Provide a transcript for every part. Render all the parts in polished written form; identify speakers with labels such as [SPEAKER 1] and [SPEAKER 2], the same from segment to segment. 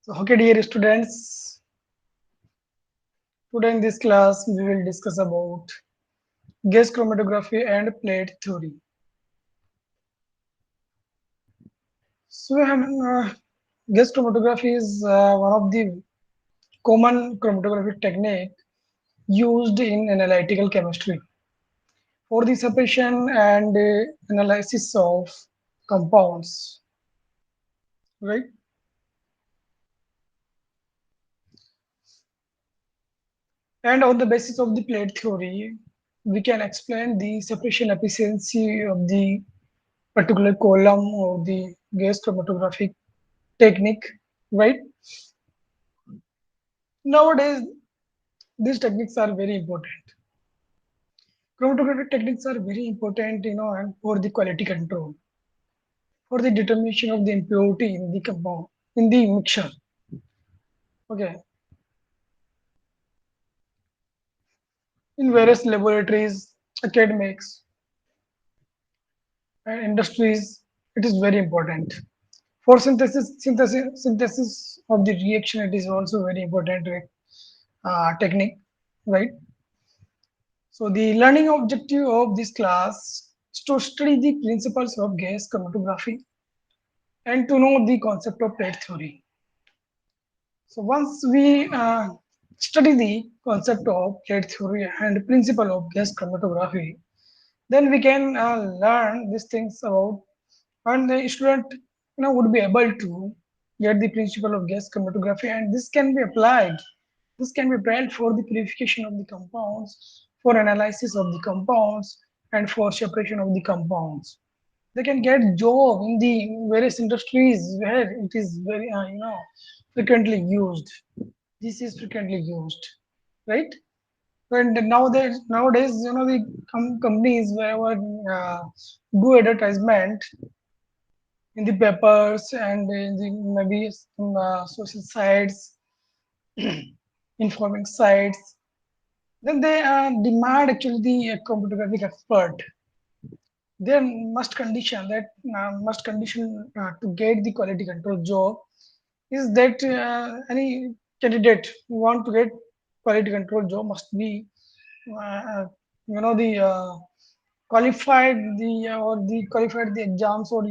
[SPEAKER 1] So, okay, dear students, today in this class we will discuss about gas chromatography and plate theory. So, gas chromatography is one of the common chromatographic technique used in analytical chemistry for the separation and analysis of compounds. Right? And on the basis of the plate theory, we can explain the separation efficiency of the particular column of the gas chromatographic technique, right? Nowadays, these techniques are very important. Chromatographic techniques are very important, and for the quality control, for the determination of the impurity in the compound, in the mixture. Okay, in various laboratories, academics, and industries, it is very important. For synthesis of the reaction, it is also very important technique, right? So the learning objective of this class is to study the principles of gas chromatography and to know the concept of plate theory. So once we study the concept of plate theory and principle of gas chromatography, then we can learn these things about, and the student would be able to get the principle of gas chromatography, and this can be applied. This can be applied for the purification of the compounds, for analysis of the compounds, and for separation of the compounds. They can get job in the various industries where it is very frequently used. This is frequently used, right? And nowadays, the companies wherever do advertisement in the papers and in the maybe some, social sites, informing sites, then they demand actually the chromatographic expert. They must condition to get the quality control job is that any candidate who want to get quality control job must be the qualified the qualified the exams, or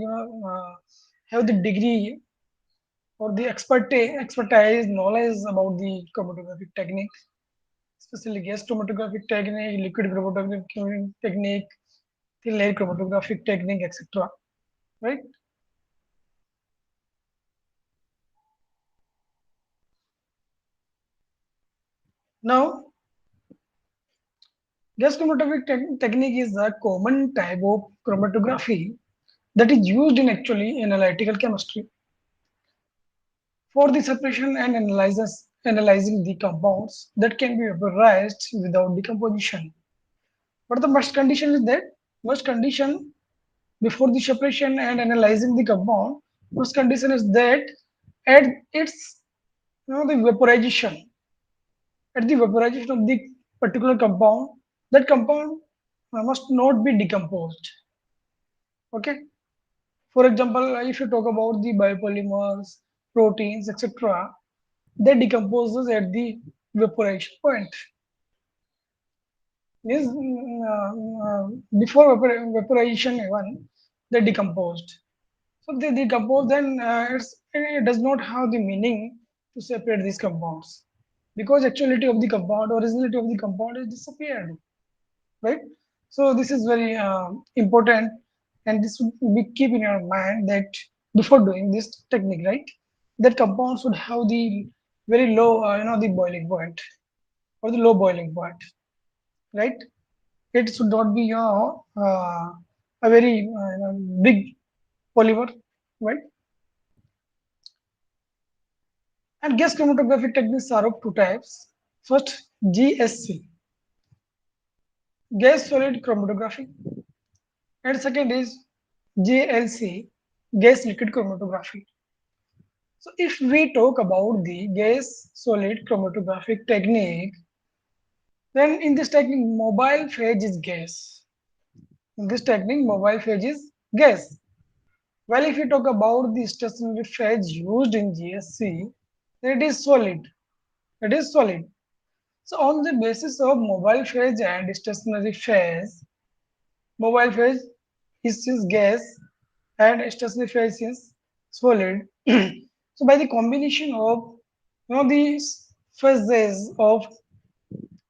[SPEAKER 1] have the degree or the expertise knowledge about the chromatographic technique, especially gas chromatographic technique, liquid chromatographic technique, thin layer chromatographic technique, etc. Right? Now, gas chromatographic technique is a common type of chromatography that is used in actually analytical chemistry for the separation and analyzing the compounds that can be vaporized without decomposition. But the must condition is that must condition before the separation and analyzing the compound, must condition is that at its the vaporization, at the vaporization of the particular compound, that compound must not be decomposed. Okay. For example, if you talk about the biopolymers, proteins, etc., they decomposes at the vaporization point. Means before vaporization even they decomposed. So they decompose, then it does not have the meaning to separate these compounds because actuality of the compound, originality of the compound is disappeared, right? So this is very important, and this would be keep in your mind that before doing this technique, right, that compound should have the very low, the boiling point or the low boiling point, right? It should not be a very big polymer, right? And gas chromatographic techniques are of two types. First, GSC, gas solid chromatography, and second is GLC, gas liquid chromatography. So, if we talk about the gas solid chromatographic technique, then in this technique, mobile phase is gas. In this technique, mobile phase is gas. Well, if you talk about the stationary phase used in GSC, then it is solid. It is solid. So on the basis of mobile phase and stationary phase, mobile phase is gas and stationary phase is solid. So by the combination of these phases of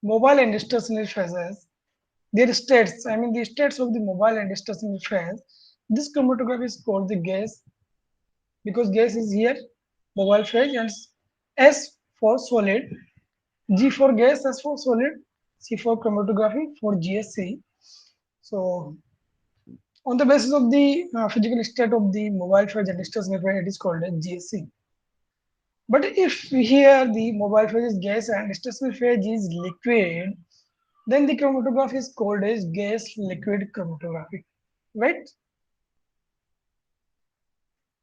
[SPEAKER 1] mobile and stationary phases, their states, I mean the states of the mobile and stationary phase, this chromatograph is called the gas because gas is here, mobile phase, and S for solid, G for gas, S for solid, C for chromatography for GSC. So on the basis of the physical state of the mobile phase and stationary phase, it is called as GSC. But if here the mobile phase is gas and stationary phase is liquid, then the chromatograph is called as gas liquid chromatography, right?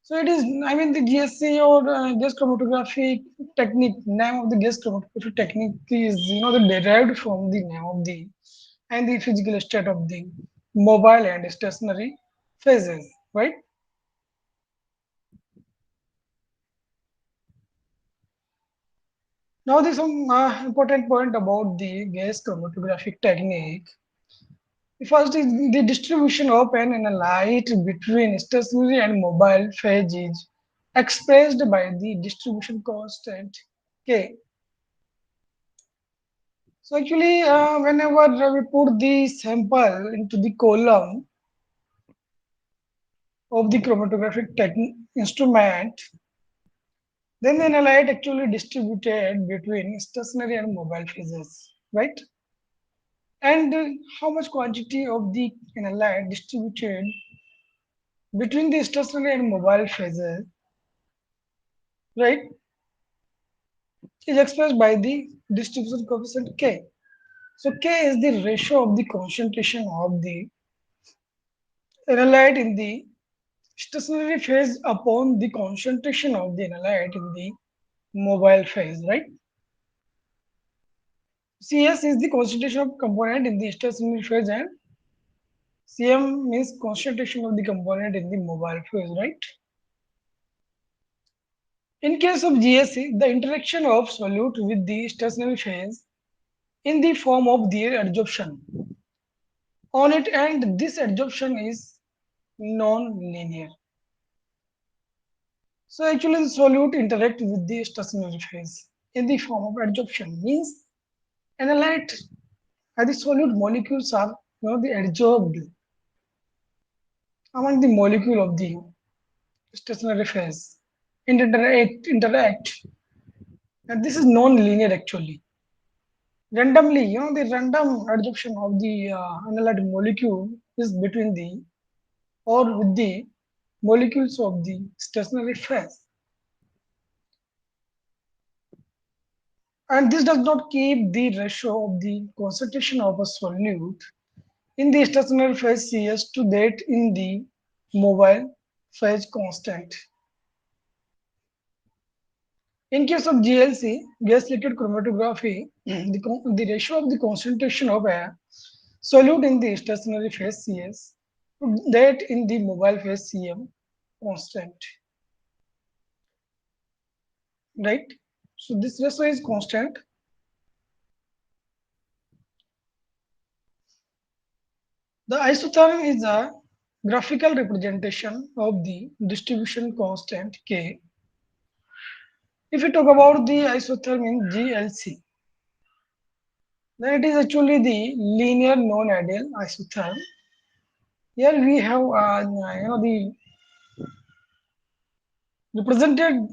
[SPEAKER 1] So it is, I mean, the GSC or gas chromatography technique, name of the gas chromatography technique is, the derived from the name of the and the physical state of the mobile and stationary phases, right? Now, there's some important point about the gas chromatographic technique. The first is the distribution of an light between stationary and mobile phase is expressed by the distribution constant K. So actually, whenever we put the sample into the column of the chromatographic instrument, then the light actually distributed between stationary and mobile phases, right? And how much quantity of the light distributed between the stationary and mobile phases, right, is expressed by the distribution coefficient K. So K is the ratio of the concentration of the analyte in the stationary phase upon the concentration of the analyte in the mobile phase, right? CS is the concentration of component in the stationary phase and CM means concentration of the component in the mobile phase, right? In case of GSC, the interaction of solute with the stationary phase in the form of their adsorption on it, and this adsorption is non-linear. So actually the solute interact with the stationary phase in the form of adsorption means analyte the solute molecules are the adsorbed among the molecule of the stationary phase interact, and this is non-linear actually. Randomly, the random adsorption of the analyte molecule is between the or with the molecules of the stationary phase, and this does not keep the ratio of the concentration of a solute in the stationary phase CS to that in the mobile phase constant. In case of GLC, gas liquid chromatography, the ratio of the concentration of a solute in the stationary phase CS to that in the mobile phase CM constant, right? So this ratio is constant. The isotherm is a graphical representation of the distribution constant K. If we talk about the isotherm in GLC, then it is actually the linear non-ideal isotherm. Here we have the represented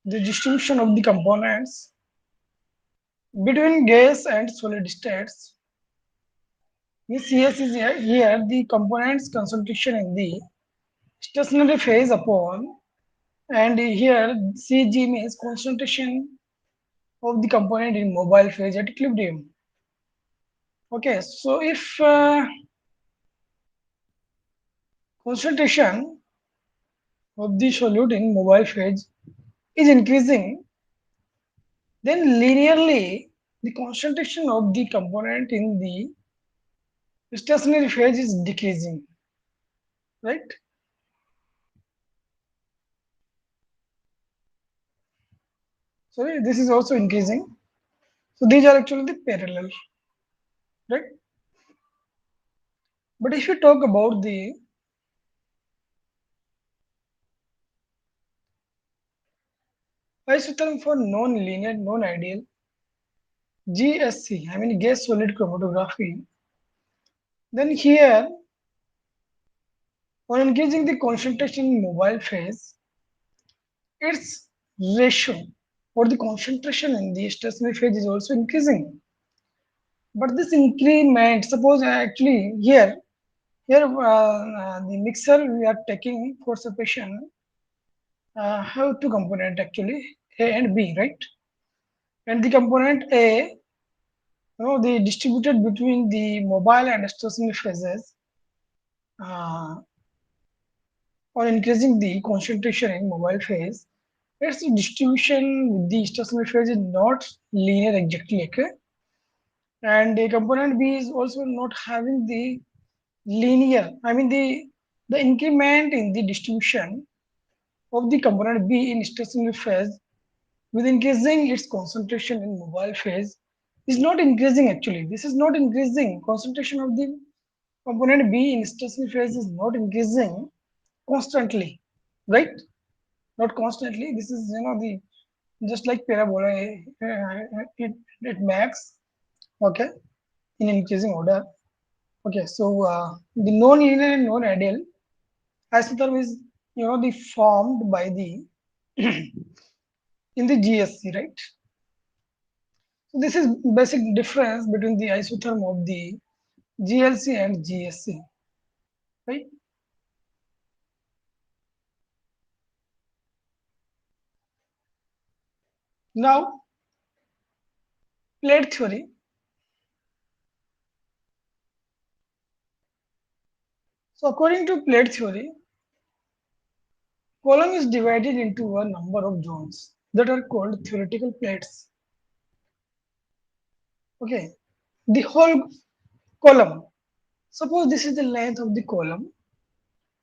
[SPEAKER 1] the distribution of the components between gas and solid states. This CS is here the components concentration in the stationary phase upon, and here CG means concentration of the component in mobile phase at equilibrium. Okay, so if concentration of the solute in mobile phase is increasing, then linearly the concentration of the component in the stationary phase is decreasing, right? Sorry, this is also increasing. So these are actually the parallel, right? But if you talk about the isotherm for non-linear, non-ideal, GSC, I mean gas solid chromatography, then here on increasing the concentration in mobile phase, its ratio or the concentration in the stationary phase is also increasing. But this increment, suppose actually here the mixer we are taking for separation have two component actually A and B, right? And the component A, they distributed between the mobile and stationary phases. Uh, on increasing the concentration in mobile phase, its distribution with the stationary phase is not linear exactly, okay? And the component B is also not having the linear. I mean the increment in the distribution of the component B in stationary phase with increasing its concentration in mobile phase is not increasing actually. This is not increasing. Concentration of the component B in stationary phase is not increasing constantly, right? Not constantly. This is the just like parabola. It makes okay in increasing order. Okay, so the non-linear and non-ideal isotherm is the formed by the in the GSC, right? So this is basic difference between the isotherm of the GLC and GSC, right? Now, plate theory. So according to plate theory, column is divided into a number of zones that are called theoretical plates. Okay, the whole column. Suppose this is the length of the column,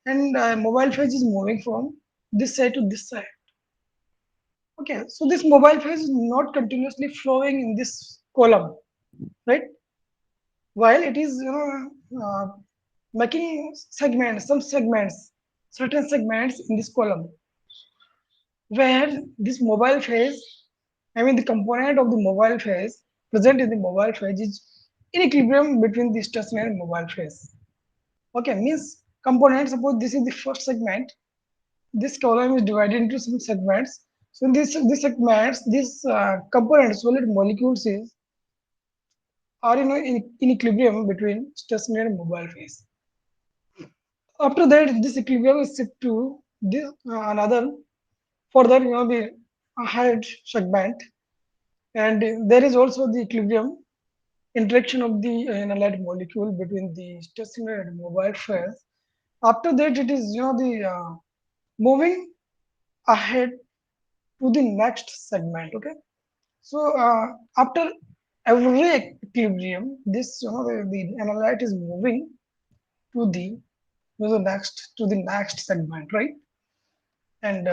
[SPEAKER 1] and mobile phase is moving from this side to this side. Okay, so this mobile phase is not continuously flowing in this column, right? While it is making segments, some segments, certain segments in this column, where this mobile phase, I mean the component of the mobile phase present in the mobile phase is in equilibrium between the stationary and mobile phase. Okay, means component, suppose this is the first segment, this column is divided into some segments. So in this segments, this component solid molecules are in equilibrium between stationary and mobile phase. After that, this equilibrium is shift to this another further the ahead segment, and there is also the equilibrium interaction of the analyte molecule between the stationary and mobile phase. After that, it is the moving ahead to the next segment. Okay, so after every equilibrium, this the analyte is moving to the next segment, right? And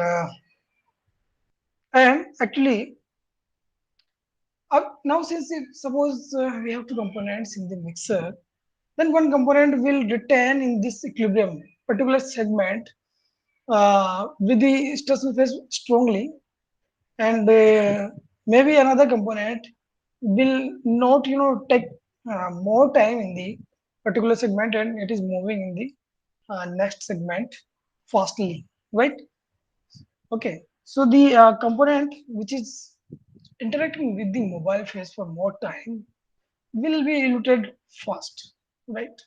[SPEAKER 1] actually now since suppose we have two components in the mixer, then one component will retain in this equilibrium particular segment with the stationary phase strongly, and maybe another component will not take more time in the particular segment, and it is moving in the next segment fastly, right? Okay, so the component which is interacting with the mobile phase for more time will be eluted first, right?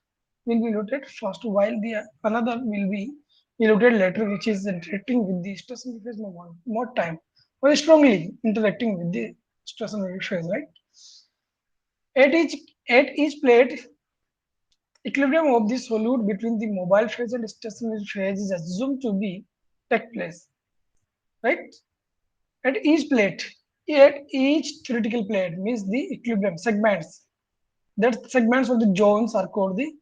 [SPEAKER 1] Will be eluted first, while the another will be eluted later, which is interacting with the stationary phase more time, or strongly interacting with the stationary phase, right? At each at each plate, equilibrium of the solute between the mobile phase and stationary phase is assumed to be take place, right? At each plate, at each theoretical plate means the equilibrium segments. That segments of the zones are called the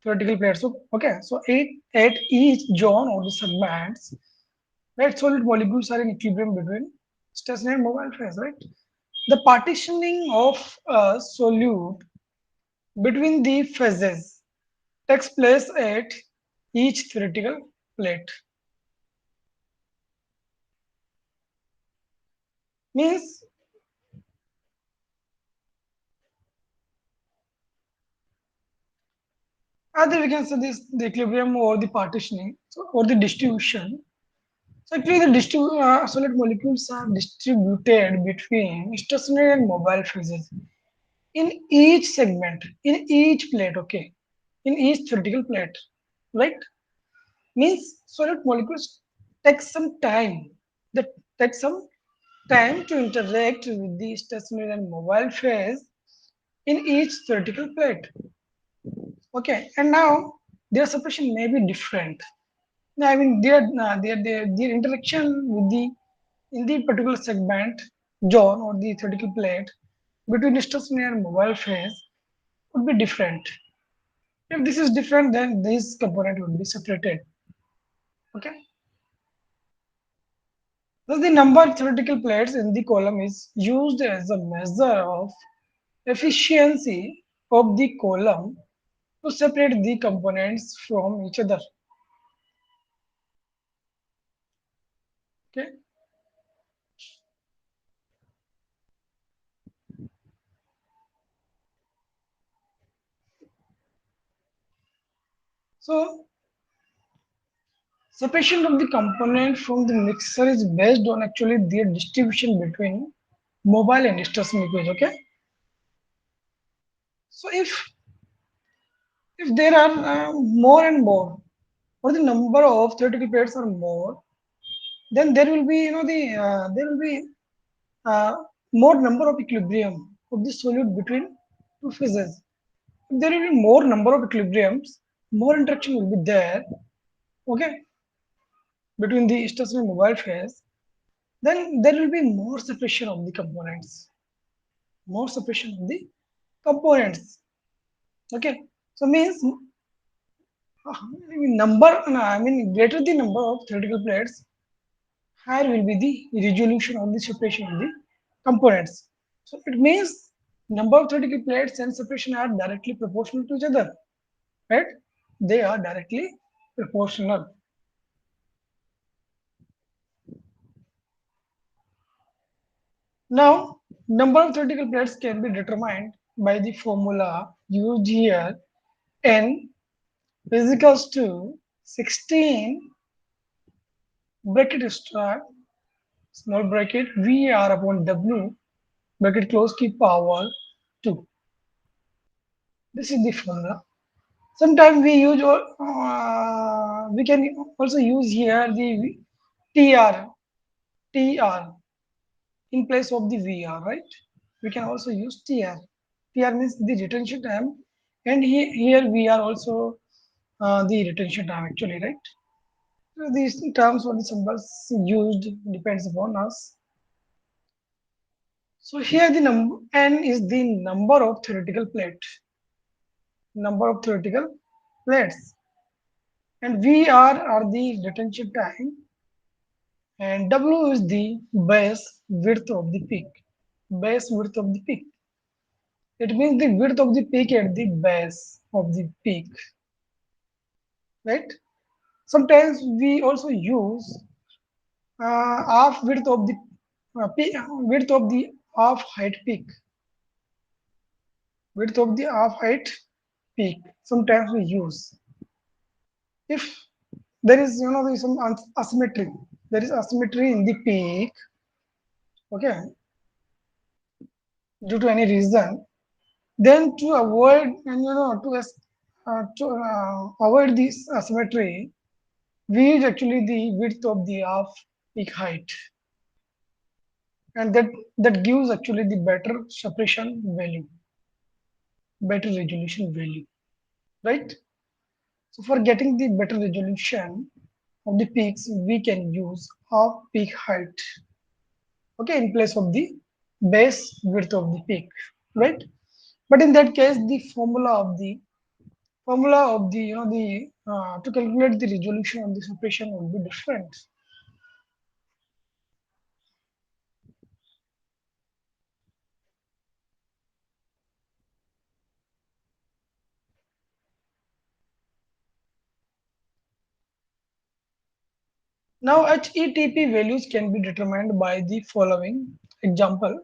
[SPEAKER 1] theoretical plates. So okay, so at each zone or the segments, right, solid molecules are in equilibrium between. stationary mobile phase, right? The partitioning of a solute between the phases takes place at each theoretical plate. Means either we can say this the equilibrium or the partitioning or the distribution. So actually the solid molecules are distributed between stationary and mobile phases in each segment, in each plate, okay, in each theoretical plate, right? Means solid molecules take some time. That take some time to interact with the stationary and mobile phase in each theoretical plate. Okay, and now their separation may be different. I mean, their interaction with the in the particular segment zone or the theoretical plate between stationary and mobile phase would be different. If this is different, then this component would be separated. Okay. Thus, the number of theoretical plates in the column is used as a measure of efficiency of the column to separate the components from each other. Okay. So separation of the component from the mixer is based on actually their distribution between mobile and stationary phase. Okay. So if there are more and more, or the number of theoretical plates are more, then there will be there will be uh, more number of equilibrium of the solute between two phases. If there will be more number of equilibriums, more interaction will be there, okay, between the stationary and mobile phase. Then there will be more separation of the components, more separation of the components. Okay, so means I mean greater the number of theoretical plates, higher will be the resolution of the separation of the components. So it means number of theoretical plates and separation are directly proportional to each other, right? They are directly proportional. Now, number of theoretical plates can be determined by the formula used here. N is equals to 16 bracket start small bracket VR upon W bracket close keep power 2. This is the formula. Sometimes we can also use here the TR TR in place of the VR, right? We can also use TR. TR means the retention time, and here we are also the retention time actually, right? So these terms or the symbols used depends upon us. So here the number n is the number of theoretical plates, and VR are the retention time, and W is the base width of the peak. Base width of the peak. It means the width of the peak at the base of the peak, right? Sometimes we also use half width of the width of the half height peak, width of the half height peak. Sometimes we use if there is there is some asymmetry. There is asymmetry in the peak, okay, due to any reason. Then to avoid and avoid this asymmetry, we use actually the width of the half peak height, and that gives actually the better separation value, better resolution value, right? So for getting the better resolution of the peaks, we can use half peak height, okay, in place of the base width of the peak, right? But in that case, the formula of the the to calculate the resolution of the separation will be different. Now HETP values can be determined by the following example.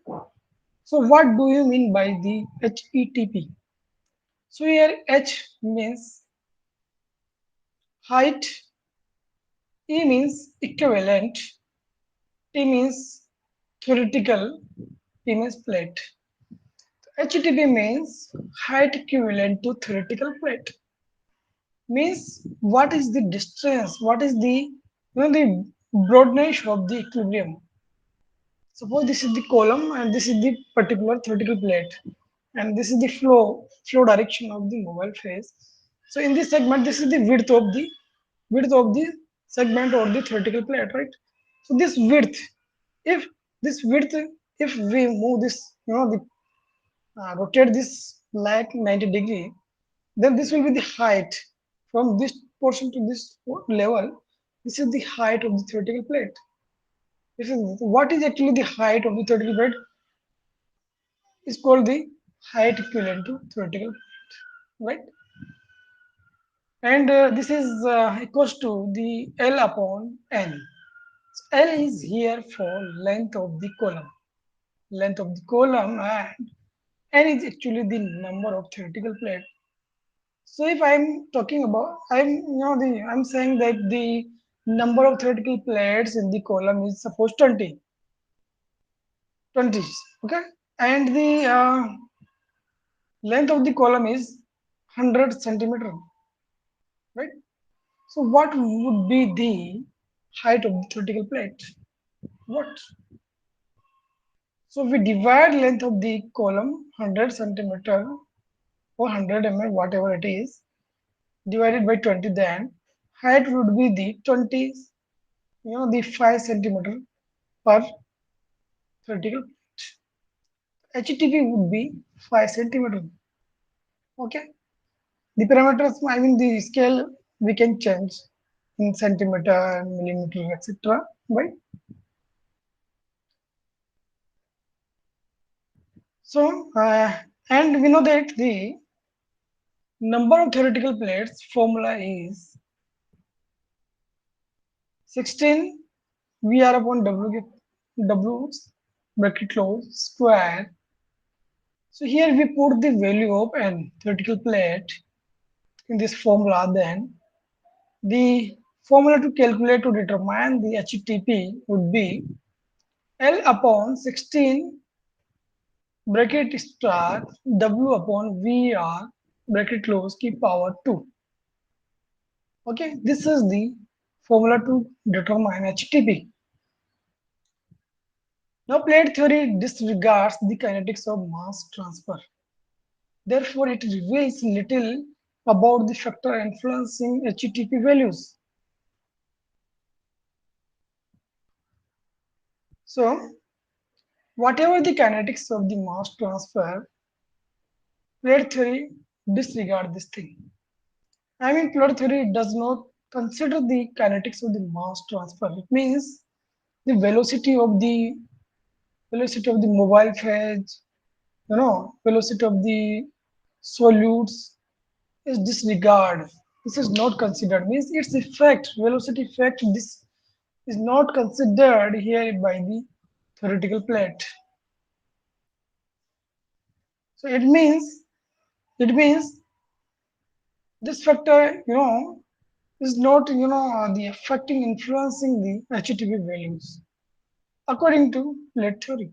[SPEAKER 1] So what do you mean by the HETP? So here H means height, E means equivalent, T means theoretical, P means plate. HTP means height equivalent to theoretical plate. Means what is the distance? What is the broadness of the equilibrium? Suppose this is the column and this is the particular theoretical plate, and this is the flow direction of the mobile phase. So in this segment, this is the width of the segment or the theoretical plate, right? So this width, if this width, if we move this, the rotate this like 90-degree, then this will be the height from this portion to this level. This is the height of the theoretical plate. This is what is actually the height of the theoretical plate is called the height equivalent to theoretical plate, right? And this is equals to the L upon N. So L is here for length of the column, and N is actually the number of theoretical plate. So if I'm talking about, I'm saying that the number of theoretical plates in the column is suppose 20, 20, okay, and the length of the column is 100 centimeter, right? So what would be the height of the theoretical plate? What? So we divide length of the column 100 centimeter or 100 mm, whatever it is, divided by 20, then height would be the 20, the 5 centimeter per theoretical plate. HTP would be 5 centimeter. Okay. The parameters, I mean the scale, we can change in centimeter, millimeter, etc. Right? So, and we know that the number of theoretical plates formula is 16 VR upon W bracket close square. So here we put the value of n theoretical plate in this formula. Then the formula to calculate to determine the HTP would be L upon 16 bracket start W upon VR bracket close की power 2. Okay, this is the formula to determine HTP. Now, plate theory disregards the kinetics of mass transfer. Therefore, it reveals little about the factor influencing HTP values. So, whatever the kinetics of the mass transfer, plate theory disregard this thing. I mean, plate theory does not consider the kinetics of the mass transfer. It means the velocity of the mobile phase, velocity of the solutes is disregarded. This is not considered. Means its effect, velocity effect, this is not considered here by the theoretical plate. So it means this factor, is not the affecting influencing the HTTP values according to plate theory.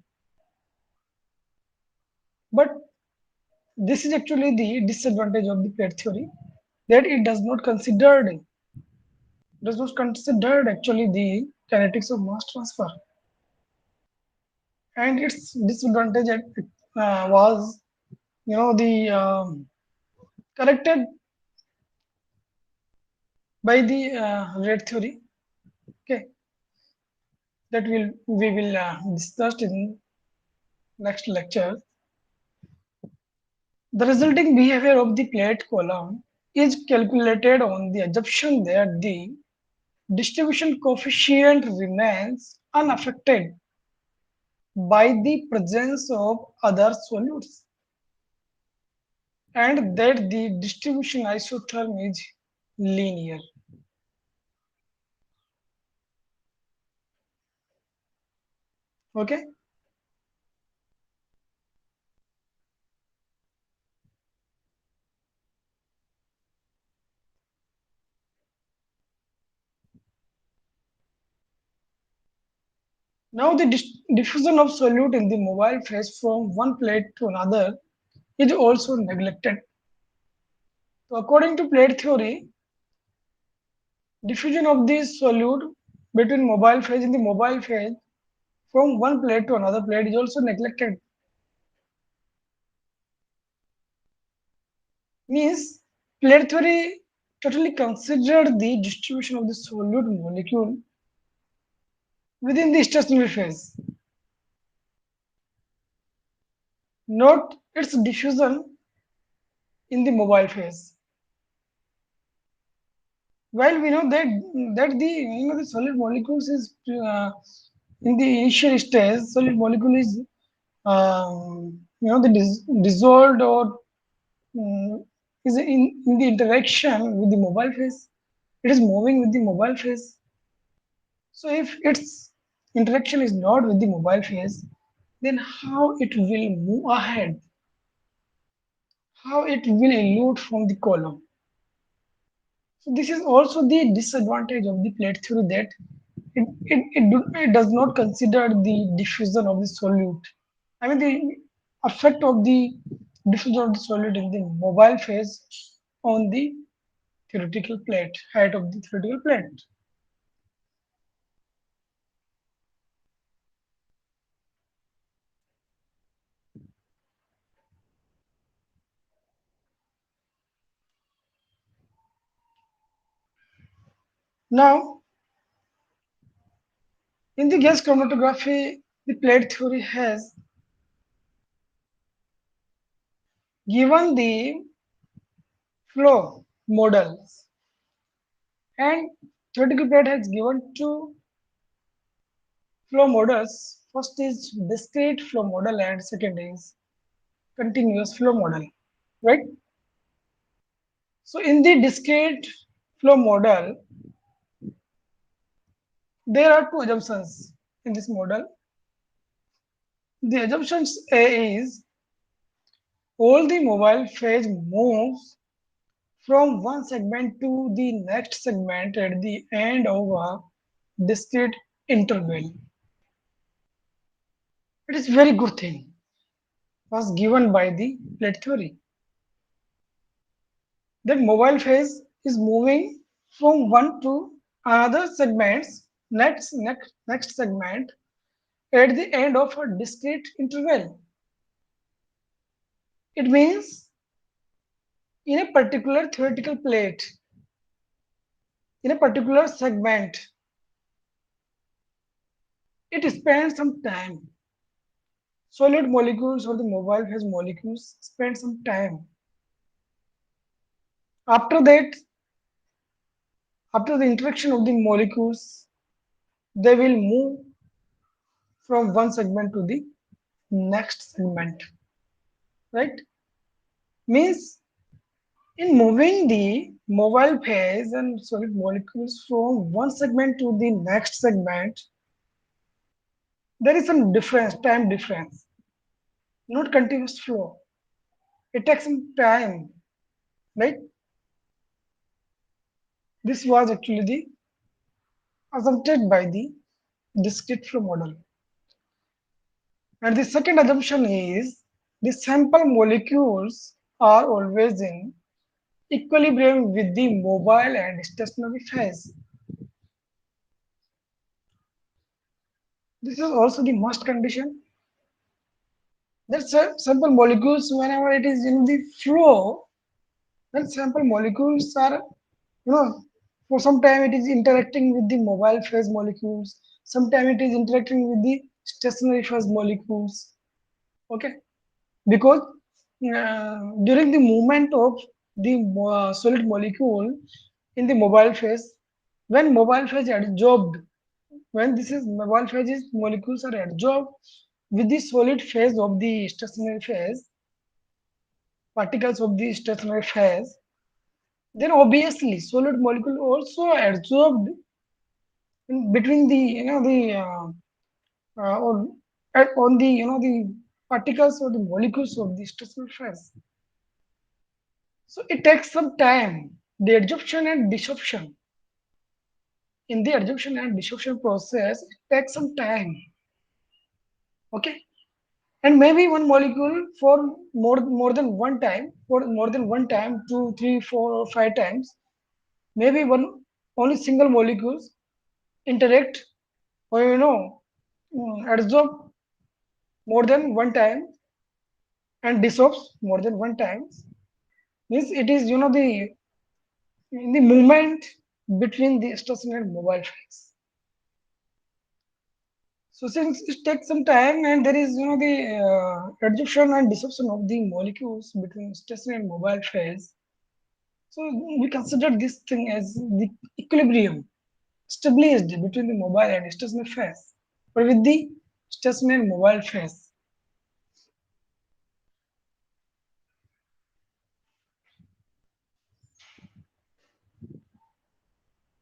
[SPEAKER 1] But this is actually the disadvantage of the plate theory, that it does not consider actually the kinetics of mass transfer, and its disadvantage was the corrected by the rate theory. Okay, that we will discuss in next lecture. The resulting behavior of the plate column is calculated on the assumption that the distribution coefficient remains unaffected by the presence of other solutes, and that the distribution isotherm is linear. Okay. Now the diffusion of solute in the mobile phase from one plate to another is also neglected. So according to plate theory, diffusion of the solute between mobile phase in the mobile phase from one plate to another plate is also neglected. Means plate theory totally considered the distribution of the solute molecule within the stationary phase, not its diffusion in the mobile phase. While we know that the the solid molecules is in the initial stage, solid molecule is the dissolved or is in the interaction with the mobile phase. It is moving with the mobile phase. So if its interaction is not with the mobile phase, then how it will move ahead? How it will elute from the column? So this is also the disadvantage of the plate theory that it does not consider the diffusion of the solute. I mean the effect of the diffusion of the solute in the mobile phase on the theoretical plate, height of the theoretical plate. Now, in the gas chromatography, the plate theory has given the flow models and theoretical plate has given two flow models. First is discrete flow model and second is continuous flow model, right? So in the discrete flow model, there are two assumptions in this model. The assumptions A is all the mobile phase moves from one segment to the next segment at the end of a discrete interval. It is very good thing was given by the plate theory. That mobile phase is moving from one to another segments next segment at the end of a discrete interval. It means in a particular theoretical plate, in a particular segment, it spends some time. Solid molecules or the mobile phase molecules spend some time. After that, after the interaction of the molecules, they will move from one segment to the next segment, right? Means in moving the mobile phase and solid molecules from one segment to the next segment, there is some difference, time difference, not continuous flow. It takes some time, right? This was actually the assumpted by the discrete flow model. And the second assumption is the sample molecules are always in equilibrium with the mobile and stationary phase. This is also the must condition that sample molecules, whenever it is in the flow, then sample molecules are, for some time it is interacting with the mobile phase molecules, sometime it is interacting with the stationary phase molecules. Okay, because during the movement of the solid molecule in the mobile phase, when mobile phase adsorbed, when this is mobile phases, molecules are adsorbed with the solid phase of the stationary phase, particles of the stationary phase, then obviously solid molecule also adsorbed in between the or and on the the particles or the molecules of the stationary phase. So it takes some time. The adsorption and desorption. In the adsorption and desorption process, it takes some time. Okay, and maybe one molecule for more than one time, for more than one time, two, three, four, or five times. Maybe one only single molecules interact or adsorb more than one time and desorbs more than one time. Means it is the movement between the stationary and mobile phase. So since it takes some time and there is the adsorption and desorption of the molecules between stationary and mobile phase, so we consider this thing as the equilibrium established between the mobile and stationary phase, or with the stationary and mobile phase.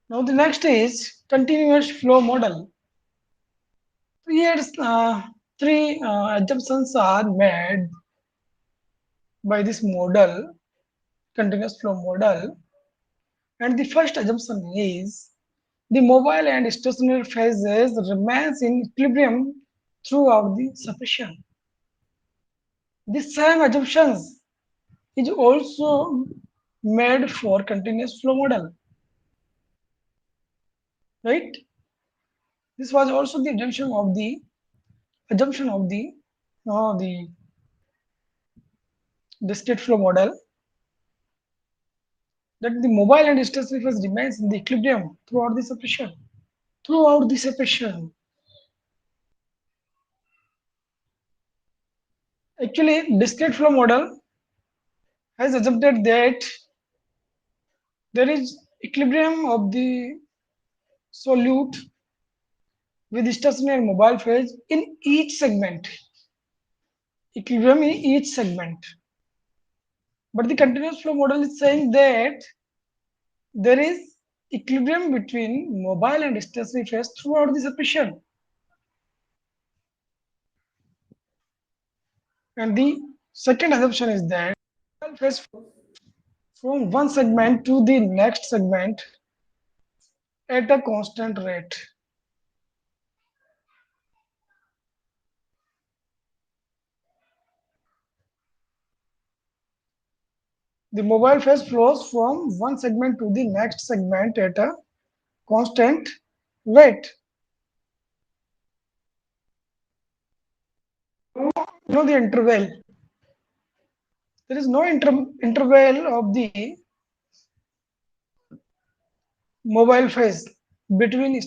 [SPEAKER 1] Now the next is continuous flow model. Here three assumptions are made by this model, continuous flow model. And the first assumption is the mobile and stationary phases remains in equilibrium throughout the separation. The same assumptions is also made for continuous flow model, right? This was also the assumption of the discrete flow model, that the mobile and stationary phase remains in the equilibrium throughout the separation. Throughout the separation, actually, discrete flow model has assumed that there is equilibrium of the solute with stationary and mobile phase in each segment. Equilibrium in each segment. But the continuous flow model is saying that there is equilibrium between mobile and stationary phase throughout the separation. And the second assumption is that mobile phase from one segment to the next segment at a constant rate. The mobile phase flows from one segment to the next segment at a constant rate. The interval. There is no interval of the mobile phase between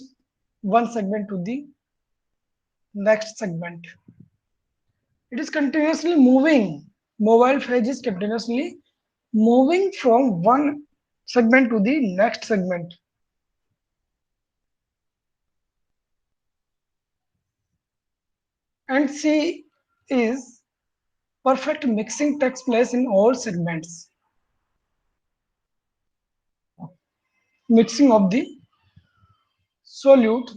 [SPEAKER 1] one segment to the next segment. It is continuously moving. Mobile phase is continuously moving from one segment to the next segment. And C is perfect mixing takes place in all segments. Mixing of the solute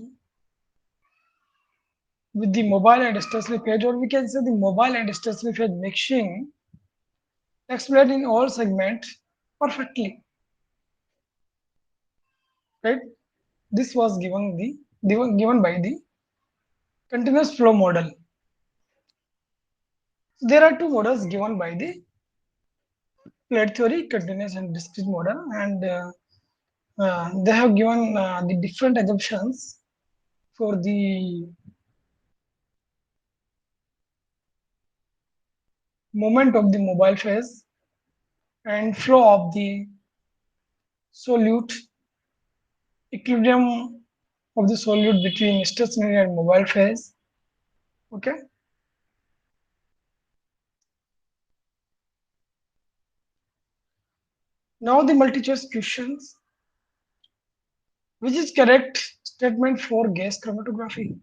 [SPEAKER 1] with the mobile and stationary phase, or we can say the mobile and stationary phase mixing takes place in all segments perfectly. Right? This was given by the continuous flow model. There are two models given by the plate theory, continuous and discrete model, and they have given the different assumptions for the moment of the mobile phase and flow of the solute, equilibrium of the solute between stationary and mobile phase. Okay. Now the multi-choice questions. Which is correct statement for gas chromatography?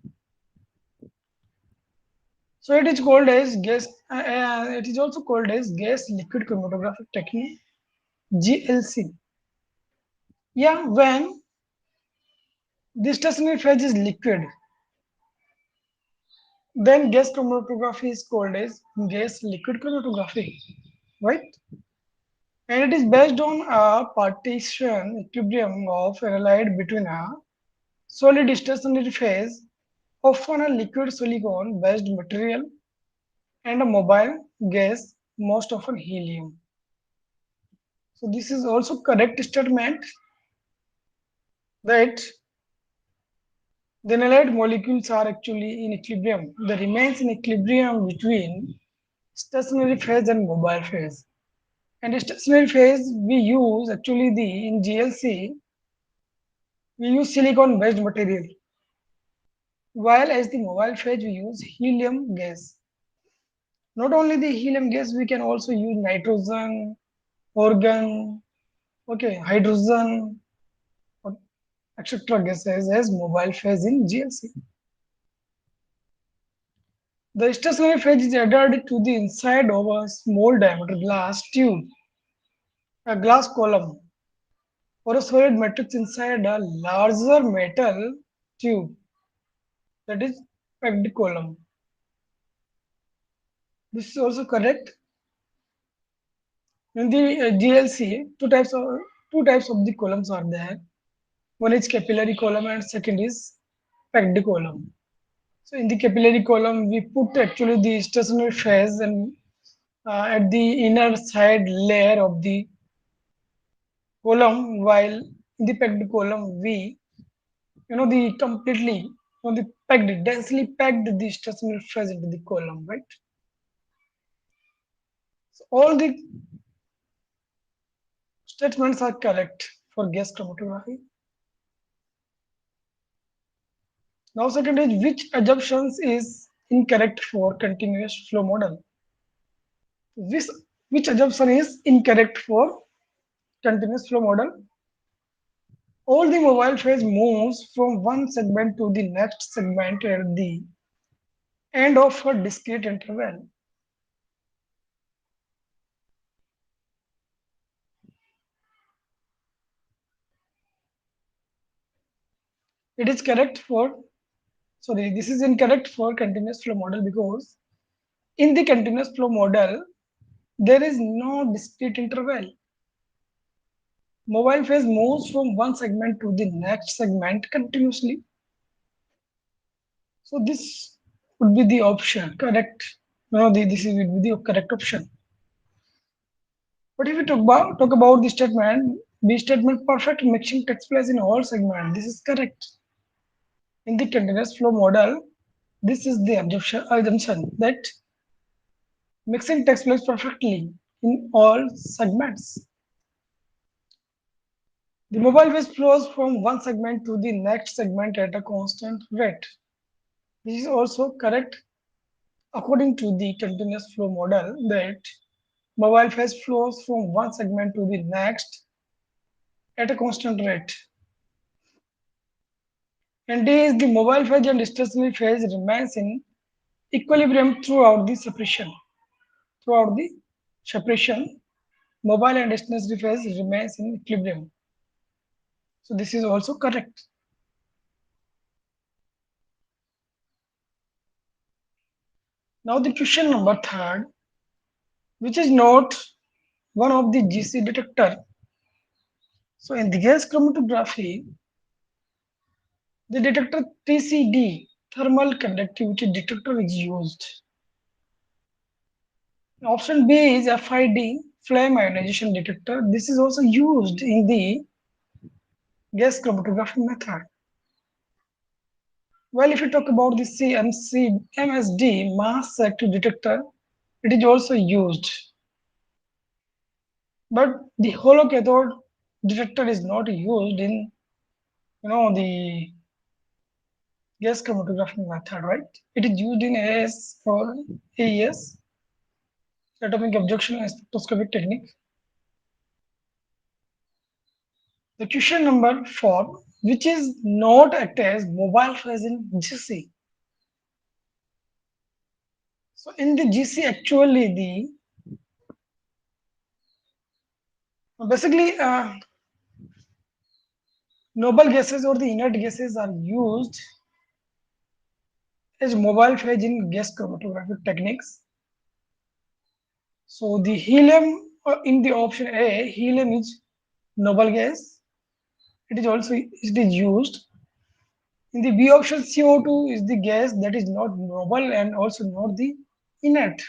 [SPEAKER 1] So it is called as gas. It is also called as gas liquid chromatographic technique (GLC). Yeah, when the stationary phase is liquid, Then gas chromatography is called as gas liquid chromatography, right? And it is based on a partition equilibrium of analyte between a solid stationary phase, often a liquid silicon based material, and a mobile gas, most often helium. So this is also correct statement that the analyte molecules are actually in equilibrium. They remains in equilibrium between stationary phase and mobile phase. And stationary phase we use actually the in GLC we use silicon based material, while as the mobile phase we use helium gas. Not only the helium gas, we can also use nitrogen, argon, okay, hydrogen, or etc. gases as mobile phase in GLC. The stationary phase is added to the inside of a small diameter glass tube, a glass column, or a solid matrix inside a larger metal tube, that is packed column. This is also correct. In the GLC, two types of the columns are there. One is capillary column and second is packed column. So in the capillary column, we put actually the stationary phase and at the inner side layer of the column, while in the packed column, we the completely the packed densely packed the stationary phase into the column, right? So all the statements are correct for gas chromatography. Now second is which assumptions is incorrect for continuous flow model. This which assumption is incorrect for continuous flow model? All the mobile phase moves from one segment to the next segment at the end of a discrete interval. It is correct for sorry, this is incorrect for continuous flow model because in the continuous flow model there is no discrete interval. Mobile phase moves from one segment to the next segment continuously. So this would be the option, correct? No, this is will be the correct option. But if we talk about the statement perfect mixing takes place in all segments. This is correct. In the continuous flow model, this is the assumption that mixing takes place perfectly in all segments. The mobile phase flows from one segment to the next segment at a constant rate. This is also correct according to the continuous flow model that mobile phase flows from one segment to the next at a constant rate. And D is the mobile phase and stationary phase remains in equilibrium throughout the separation. Throughout the separation, mobile and stationary phase remains in equilibrium. So this is also correct. Now the question number third, which is not one of the GC detector. So in the gas chromatography, the detector TCD, thermal conductivity detector, is used. Option B is FID, flame ionization detector. This is also used in the gas chromatography method. Well, if you talk about the MSD, mass active detector, it is also used. But the hollow cathode detector is not used in the gas chromatography method, right? It is used in AS or AES, atomic absorption and spectroscopic technique. The question number 4, which is not act as mobile phase in GC. So in the GC, actually the basically noble gases or the inert gases are used as mobile phase in gas chromatographic techniques. So the helium in the option A, helium is noble gas. It is also it is used in the B option. CO2 is the gas that is not noble and also not the inert.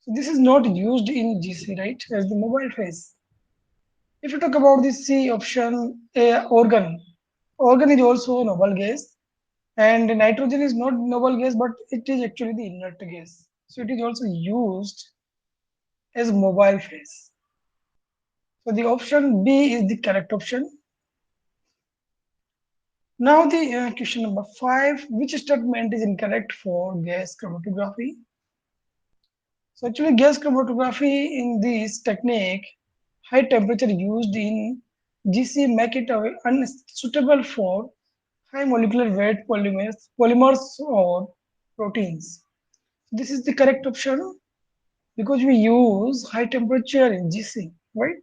[SPEAKER 1] So this is not used in GC, right, as the mobile phase. If you talk about the C option, organ, organ is also a noble gas, and nitrogen is not noble gas, but it is actually the inert gas. So it is also used as mobile phase. So the option B is the correct option. Now the question number 5, which statement is incorrect for gas chromatography? So actually gas chromatography in this technique, high temperature used in GC make it unsuitable for high molecular weight polymers or proteins. This is the correct option because we use high temperature in GC, right?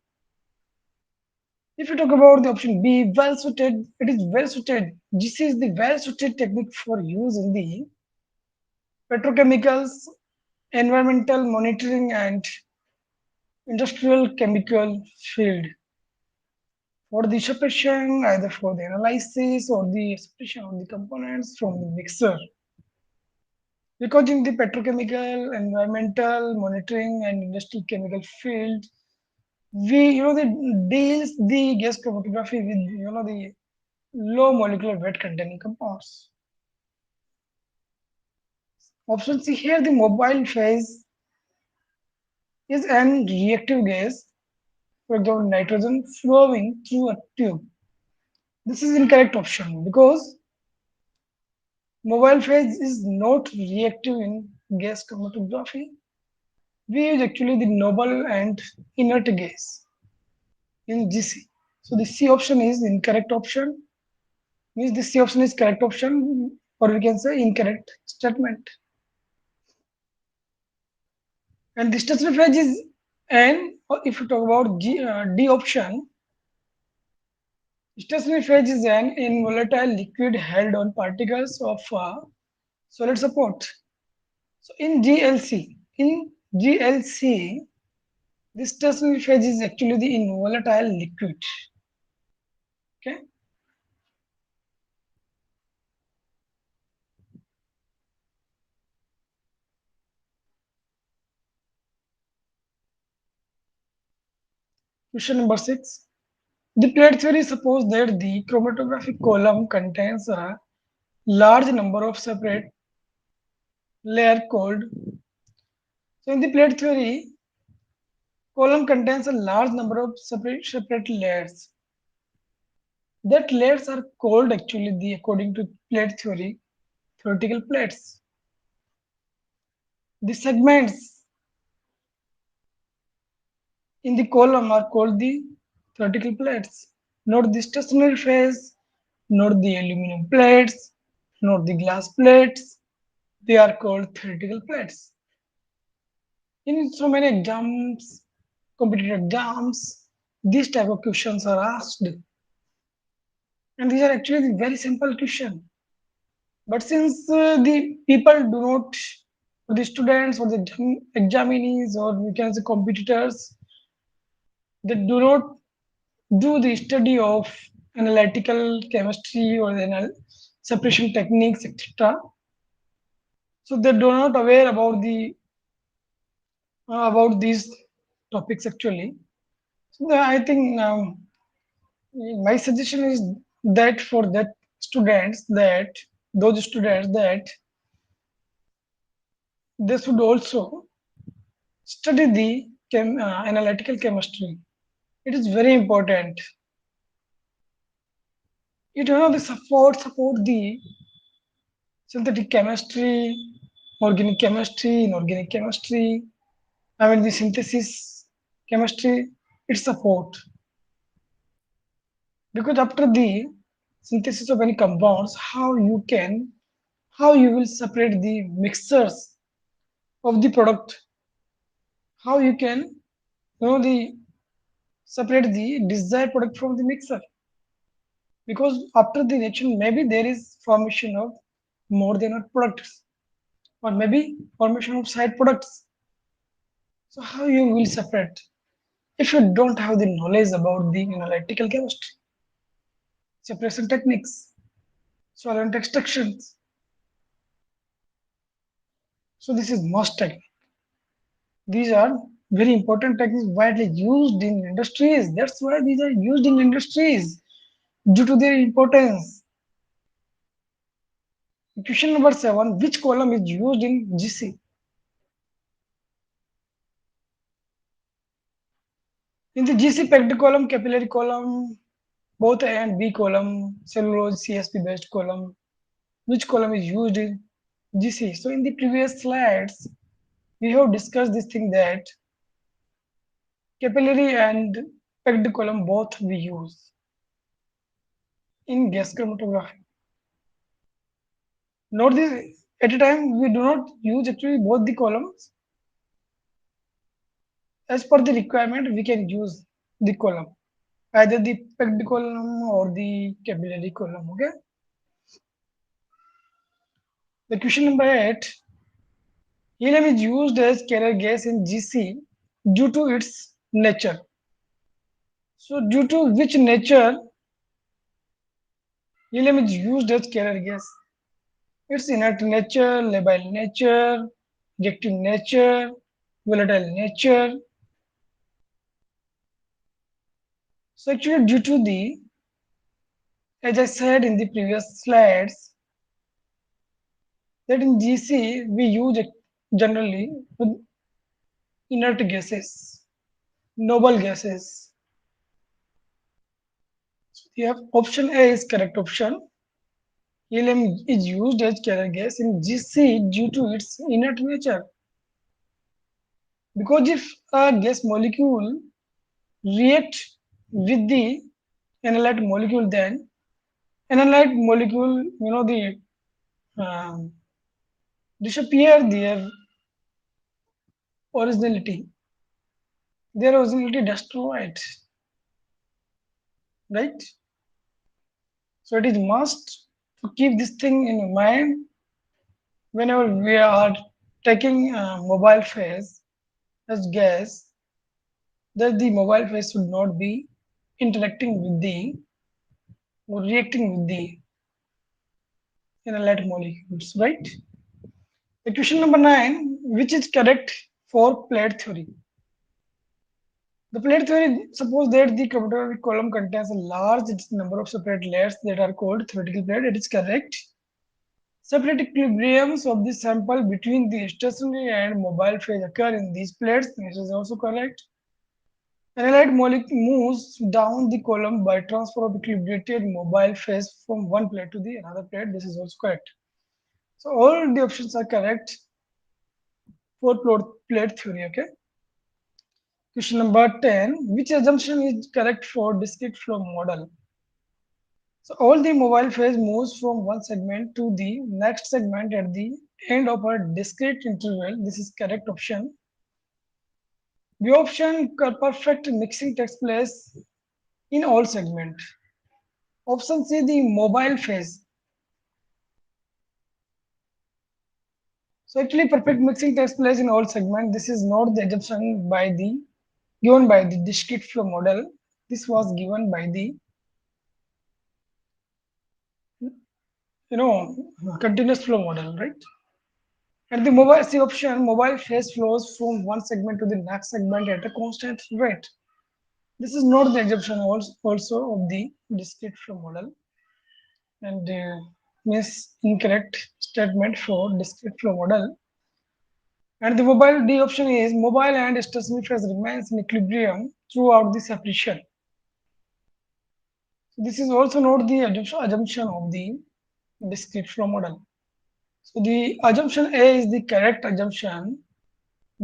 [SPEAKER 1] If you talk about the option B, well suited, it is well suited. GC is the well suited technique for use in the petrochemicals, environmental monitoring, and industrial chemical field for the separation, either for the analysis or the separation of the components from the mixer. Because in the petrochemical, environmental monitoring, and industrial chemical field, we the deals the gas chromatography with the low molecular weight containing compounds. Option C here, the mobile phase is an reactive gas, for example, nitrogen flowing through a tube. This is incorrect option because mobile phase is not reactive in gas chromatography. We use actually the noble and inert gas in GC. So the C option is incorrect option. Means the C option is correct option, or we can say incorrect statement. And the stationary phase is N. Or if you talk about D option, stationary phase is an in volatile liquid held on particles of solid support. So in GLC, this stationary phase is actually the in volatile liquid. Okay. Question number 6. The plate theory suppose that the chromatographic column contains a large number of separate layer called. So in the plate theory, column contains a large number of separate layers. That layers are called actually the according to plate theory theoretical plates. The segments in the column are called the theoretical plates. Not the stationary phase, not the aluminum plates, not the glass plates. They are called theoretical plates. In so many exams, competitive exams, these type of questions are asked. And these are actually very simple questions. But since the people do not, or the students or the examinees or we can say competitors, they do not do the study of analytical chemistry or the separation techniques, etc. So they do not aware about these topics actually. So I think my suggestion is that for those students that they should also study the analytical chemistry. It is very important. It the support the synthetic chemistry, organic chemistry, inorganic chemistry. I mean the synthesis chemistry. It support because after the synthesis of any compounds, how you will separate the mixtures of the product, how you can the separate the desired product from the mixer, because after the reaction maybe there is formation of more than our products, or maybe formation of side products. So how you will separate if you don't have the knowledge about the analytical chemistry, separation techniques, solvent extractions? So this is most technique. These are very important techniques widely used in industries. That's why these are used in industries due to their importance. Question number 7. Which column is used in GC? In the GC packed column, capillary column, both A and B column, cellulose CSP based column, which column is used in GC? So in the previous slides, we have discussed this thing that capillary and packed column both we use in gas chromatography. Note this, at a time we do not use actually both the columns. As per the requirement, we can use the column, either the packed column or the capillary column. Okay. The question number 8. Helium is used as carrier gas in GC due to its nature. So, due to which nature helium is used as carrier gas? Its inert nature, labile nature, reactive nature, volatile nature. So, actually, due to the, as I said in the previous slides, that in GC we use it generally with inert gases, noble gases. So, we have option A is correct option. Helium is used as carrier gas in GC due to its inert nature. Because if a gas molecule react with the analyte molecule, then analyte molecule, um, disappear originality. Their originality destroyed, right? So it is must to keep this thing in mind whenever we are taking mobile phase as gas, that the mobile phase should not be interacting with the or reacting with the analyte molecules, right? The question number 9, which is correct for plate theory? The plate theory suppose that the chromatographic column contains a large number of separate layers that are called theoretical plate. It is correct. Separate equilibriums of the sample between the stationary and mobile phase occur in these plates. This is also correct. Analyte molecule moves down the column by transfer of equilibrated mobile phase from one plate to the another plate. This is also correct. So all the options are correct for plate theory. Okay. Question number 10. Which assumption is correct for discrete flow model? So all the mobile phase moves from one segment to the next segment at the end of a discrete interval. This is correct option. The option perfect mixing takes place in all segments. Option C, the mobile phase. So actually perfect mixing takes place in all segments. This is not the assumption by the given by the discrete flow model. This was given by the continuous flow model, right? And the mobile C option, mobile phase flows from one segment to the next segment at a constant rate. This is not the assumption also of the discrete flow model, and means incorrect statement for discrete flow model. And the mobile D option is mobile and stationary phase remains in equilibrium throughout the separation. So this is also not the assumption of the discrete flow model. So the assumption A is the correct assumption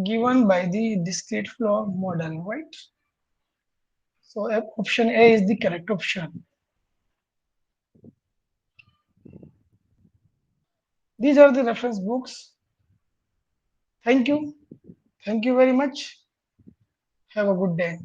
[SPEAKER 1] given by the discrete flow model, right? So option A is the correct option. These are the reference books. Thank you. Thank you very much. Have a good day.